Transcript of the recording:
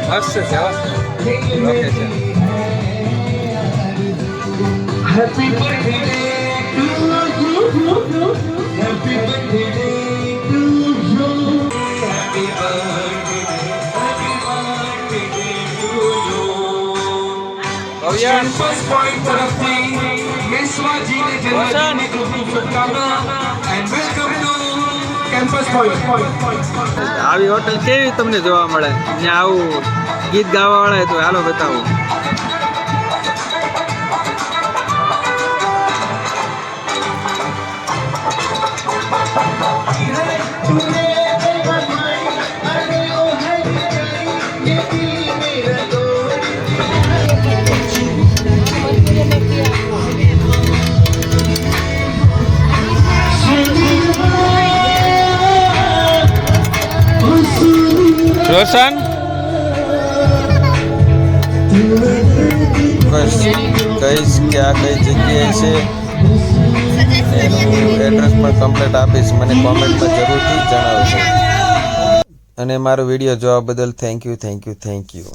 મસ્ત છે હો location. Happy birthday to you. Happy birthday to you. Happy birthday to you. ભવ્ય Campus Point તરફથી મેશ્વાજી ને જન્મદિનની ખૂબ ખૂબ શુભકામના and welcome to Campus Point. આવી હોટલ કેવી તમને જોવા મળે ત્યાં આવું ગીત ગાવા વાળા તો હાલો બતાવો. રોશન બસ કહીશ કે આ કઈ જગ્યાએ છે એનું એડ્રેસ પણ કમ્પ્લીટ આપીશ. મને કોમેન્ટમાં જરૂરથી જણાવજો અને મારો વિડીયો જોવા બદલ થેન્ક યુ.